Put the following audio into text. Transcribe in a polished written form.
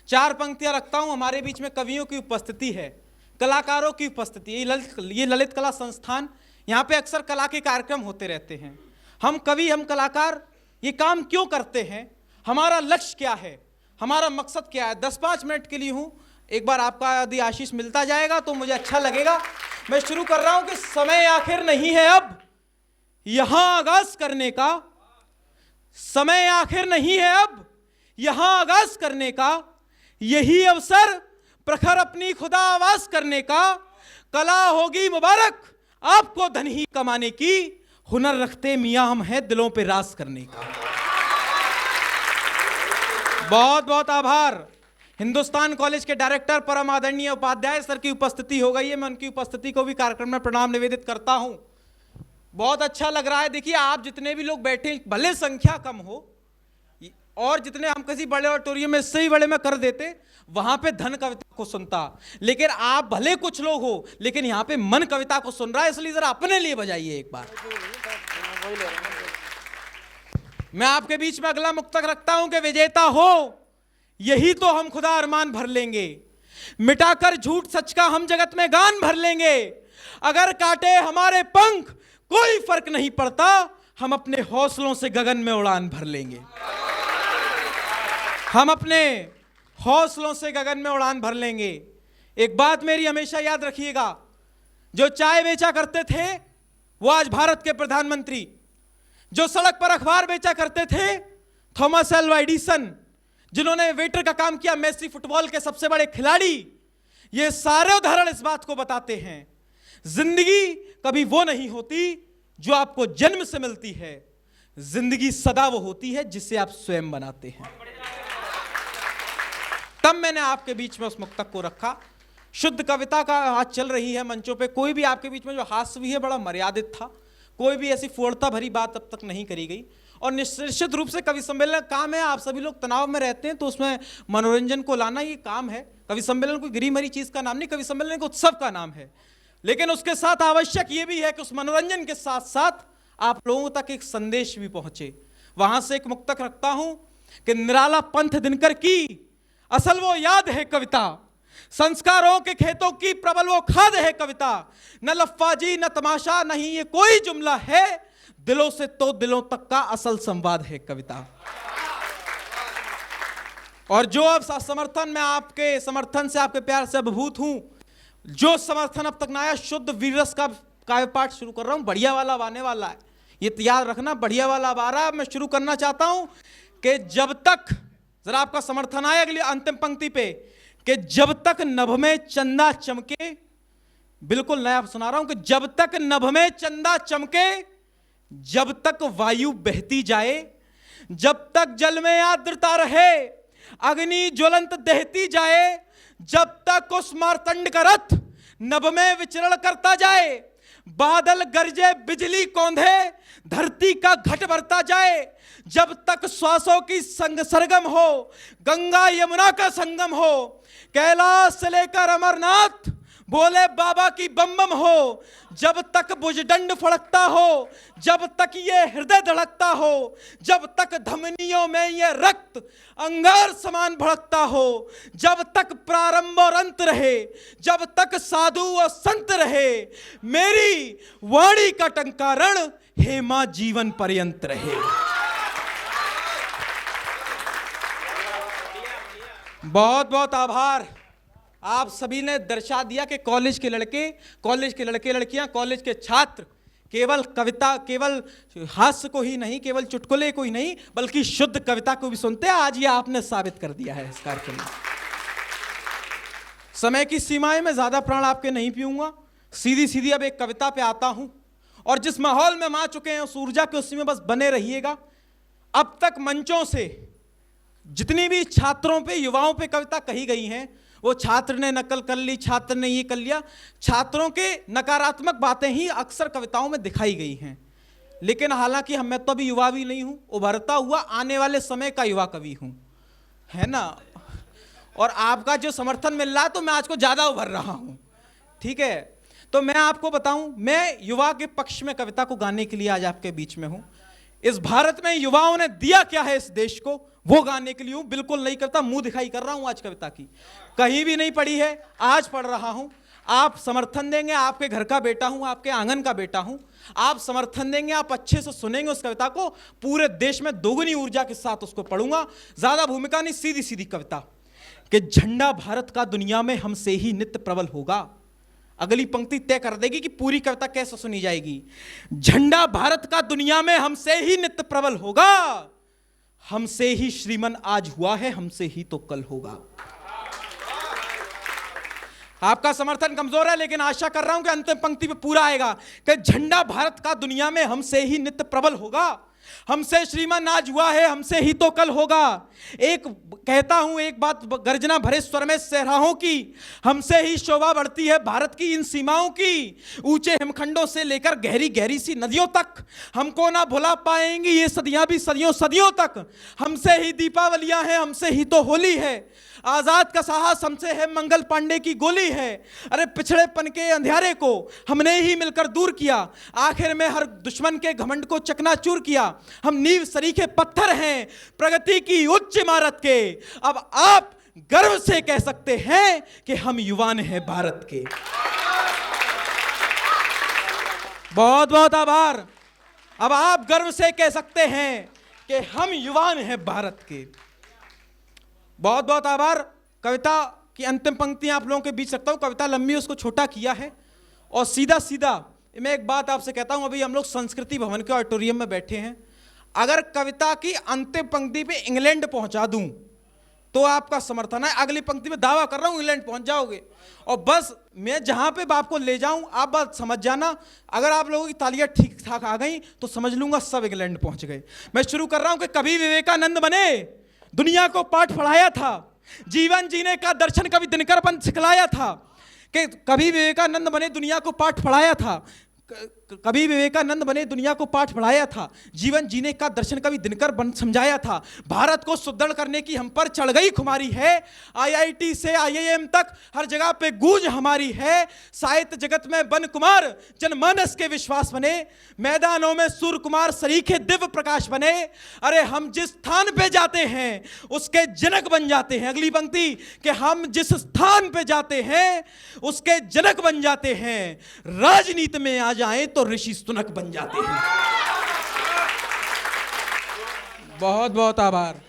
4 पंक्तियां रखता हूं। हमारे बीच में कवियों की उपस्थिति है, कलाकारों की उपस्थिति। ये ललित कला संस्थान, यहाँ पे अक्सर कला के कार्यक्रम होते रहते हैं। हम कवि, हम कलाकार ये काम क्यों करते हैं, हमारा लक्ष्य क्या है, हमारा मकसद क्या है। 10-5 मिनट के लिए हूँ, एक बार आपका यदि आशीष मिलता जाएगा तो मुझे अच्छा लगेगा। मैं शुरू कर रहा हूं कि समय आखिर नहीं है अब यहां आगाज करने का, समय आखिर नहीं है अब यहां आगाज करने का, यही अवसर प्रखर अपनी खुदा आवाज करने का। कला होगी मुबारक आपको धन ही कमाने की, हुनर रखते मियां हम हैं दिलों पे राज करने का। बहुत बहुत आभार। हिंदुस्तान कॉलेज के डायरेक्टर परम आदरणीय उपाध्याय सर की उपस्थिति हो गई है। मैं उनकी उपस्थिति को भी कार्यक्रम में प्रणाम निवेदित करता हूं। बहुत अच्छा लग रहा है। देखिए, आप जितने भी लोग बैठे, भले संख्या कम हो, और जितने हम किसी बड़े ऑडिटोरियम में इससे ही बड़े में कर देते, वहां पे धन कविता को सुनता, लेकिन आप भले कुछ लोग हो, लेकिन यहां पे मन कविता को सुन रहा है, इसलिए जरा अपने लिए बजाइए एक बार। मैं आपके बीच में अगला मुक्तक रखता हूं कि विजेता हो यही तो हम खुदा अरमान भर लेंगे, मिटाकर झूठ सच का हम जगत में गान भर लेंगे। अगर काटे हमारे पंख कोई फर्क नहीं पड़ता, हम अपने हौसलों से गगन में उड़ान भर लेंगे। हम अपने हौसलों से गगन में उड़ान भर लेंगे। एक बात मेरी हमेशा याद रखिएगा, जो चाय बेचा करते थे वो आज भारत के प्रधानमंत्री, जो सड़क पर अखबार बेचा करते थे थॉमस एल्वा एडिसन, जिन्होंने वेटर का काम किया, मेसी फुटबॉल के सबसे बड़े खिलाड़ी, ये सारे उदाहरण इस बात को बताते हैं, जिंदगी कभी वो नहीं होती जो आपको जन्म से मिलती है, जिंदगी सदा वो होती है जिसे आप स्वयं बनाते हैं। तब मैंने आपके बीच में उस मुक्तक को रखा। शुद्ध कविता का आज चल रही है मंचों पे। कोई भी आपके बीच में जो हास्य भी है बड़ा मर्यादित था, कोई भी ऐसी फूर्ता भरी बात अब तक नहीं करी गई। और निश्चित रूप से कवि सम्मेलन काम है, आप सभी लोग तनाव में रहते हैं तो उसमें मनोरंजन को लाना ये काम है। कवि सम्मेलन कोई गिरी मरी चीज का नाम नहीं, कवि सम्मेलन एक उत्सव का नाम है। लेकिन उसके साथ आवश्यक ये भी है कि उस मनोरंजन के साथ साथ आप लोगों तक एक संदेश भी पहुंचे। वहां से एक मुक्तक रखता हूं कि निराला पंथ दिनकर की असल वो याद है कविता, संस्कारों के खेतों की प्रबल वो खाद है कविता, न लफ्फाजी न तमाशा नहीं ये कोई जुमला है, दिलों से तो दिलों तक का असल संवाद है कविता। और जो अब समर्थन में आपके समर्थन से, आपके प्यार से अभिभूत हूं, जो समर्थन अब तक ना आया, शुद्ध वीररस का काव्य पाठ शुरू कर रहा हूं। बढ़िया वाला आने वाला है, ये याद रखना, बढ़िया वाला अब आ रहा है। मैं शुरू करना चाहता हूं कि जब तक जरा आपका समर्थन आए अगली अंतिम पंक्ति पे, कि जब तक नभ में चंदा चमके, बिल्कुल नया सुना रहा हूं कि जब तक नभ में चंदा चमके, जब तक वायु बहती जाए, जब तक जल में आर्द्रता रहे, अग्नि ज्वलंत दहती जाए, जब तक उस मार्तंड का रथ नभ में विचरण करता जाए, बादल गरजे बिजली कौंधे, धरती का घट भरता जाए, जब तक श्वासों की संग सरगम हो, गंगा यमुना का संगम हो, कैलाश से लेकर अमरनाथ बोले बाबा की बम बम हो, जब तक भुजदंड फड़कता हो, जब तक ये हृदय धड़कता हो, जब तक धमनियों में ये रक्त अंगार समान भड़कता हो, जब तक प्रारंभ और अंत रहे, जब तक साधु और संत रहे, मेरी वाणी का टंकारण हे मां जीवन पर्यंत रहे। बहुत बहुत आभार। आप सभी ने दर्शा दिया कि कॉलेज के लड़के, कॉलेज के लड़के लड़कियां, कॉलेज के छात्र केवल कविता, केवल हास्य को ही नहीं, केवल चुटकुले को ही नहीं, बल्कि शुद्ध कविता को भी सुनते हैं। आज ये आपने साबित कर दिया है इस कार्यक्रम में। समय की सीमाएं में ज्यादा प्राण आपके नहीं पीऊंगा, सीधी सीधी अब एक कविता पे आता हूं। और जिस माहौल में हम आ चुके हैं उस ऊर्जा के उसी में बस बने रहिएगा। अब तक मंचों से जितनी भी छात्रों पे, युवाओं पे कविता कही गई हैं, वो छात्र ने नकल कर ली, छात्र ने ये कर लिया, छात्रों के नकारात्मक बातें ही अक्सर कविताओं में दिखाई गई हैं। लेकिन हालांकि मैं तो अभी युवा भी नहीं हूं, उभरता हुआ आने वाले समय का युवा कवि हूं, है ना। और आपका जो समर्थन मिल रहा है तो मैं आज को ज्यादा उभर रहा हूं, ठीक है। तो मैं आपको बताऊं, मैं युवा के पक्ष में कविता को गाने के लिए आज आपके बीच में हूं। इस भारत में युवाओं ने दिया क्या है इस देश को, वो गाने के लिए हूं। बिल्कुल नहीं करता, मुंह दिखाई कर रहा हूं आज कविता की, कहीं भी नहीं पढ़ी है, आज पढ़ रहा हूं। आप समर्थन देंगे, आपके घर का बेटा हूं, आपके आंगन का बेटा हूं, आप समर्थन देंगे, आप अच्छे से सुनेंगे उस कविता को, पूरे देश में दोगुनी ऊर्जा के साथ उसको पढ़ूंगा। ज्यादा भूमिका नहीं, सीधी सीधी कविता कि झंडा भारत का दुनिया में हमसे ही नित्य प्रबल होगा। अगली पंक्ति तय कर देगी कि पूरी कविता कैसे सुनी जाएगी। झंडा भारत का दुनिया में हमसे ही नित्य प्रबल होगा, हमसे ही श्रीमन आज हुआ है, हमसे ही तो कल होगा। आपका समर्थन कमजोर है, लेकिन आशा कर रहा हूं कि अंतिम पंक्ति पे पूरा आएगा कि झंडा भारत का दुनिया में हमसे ही नित्य प्रबल होगा, हमसे श्रीमान आज हुआ है, हमसे ही तो कल होगा। एक कहता हूं एक बात गर्जना भरे स्वर में सहराओं की, हमसे ही शोभा बढ़ती है भारत की इन सीमाओं की। ऊंचे हिमखंडों से लेकर गहरी गहरी सी नदियों तक हमको ना भुला पाएंगी ये सदियां भी सदियों सदियों तक। हमसे ही दीपावलियां हैं, हमसे ही तो होली है, आजाद का साहस हमसे है, मंगल पांडे की गोली है। अरे पिछड़ेपन के अंधेरे को हमने ही मिलकर दूर किया, आखिर में हर दुश्मन के घमंड को चकनाचूर किया। हम नींव सरीखे पत्थर हैं प्रगति की उच्च इमारत के, अब आप गर्व से कह सकते हैं कि हम युवान हैं भारत के। बहुत बहुत आभार। अब आप गर्व से कह सकते हैं कि हम युवान हैं भारत के। बहुत बहुत आभार। कविता की अंतिम पंक्तियां आप लोगों के बीच रखता हूं, कविता लंबी उसको छोटा किया है। और सीधा सीधा मैं एक बात आपसे कहता हूं, अभी हम लोग संस्कृति भवन के ऑडिटोरियम में बैठे हैं, अगर कविता की अंतिम पंक्ति पे इंग्लैंड पहुंचा दूं तो आपका समर्थन है, अगली पंक्ति में दावा कर रहा हूं इंग्लैंड पहुंच जाओगे। और बस मैं जहां पे आपको ले जाऊं आप बात समझ जाना, अगर आप लोगों की तालियां ठीक ठाक आ गई तो समझ लूंगा सब इंग्लैंड पहुंच गए। मैं शुरू कर रहा हूं कि कभी विवेकानंद बने, दुनिया को पाठ पढ़ाया था, जीवन जीने का दर्शन कभी दिनकर पंत सिखलाया था। कि कभी विवेकानंद बने, दुनिया को पाठ पढ़ाया था, कभी विवेकानंद बने, दुनिया को पाठ पढ़ाया था, जीवन जीने का दर्शन कभी दिनकर बन समझाया था। भारत को सुदृढ़ करने की हम पर चढ़ गई खुमारी है, आईआईटी से आईआईएम तक हर जगह पे गूंज हमारी है। साहित्य जगत में बन कुमार जनमानस के विश्वास बने, मैदानों में सूर्य कुमार सरीखे दिव्य प्रकाश बने। अरे हम जिस स्थान पे जाते हैं उसके जनक बन जाते हैं। अगली पंक्ति कि हम जिस स्थान पे जाते हैं उसके जनक बन जाते हैं, राजनीति में आ जाएं तो ऋषि सुनक बन जाते हैं। बहुत बहुत आभार।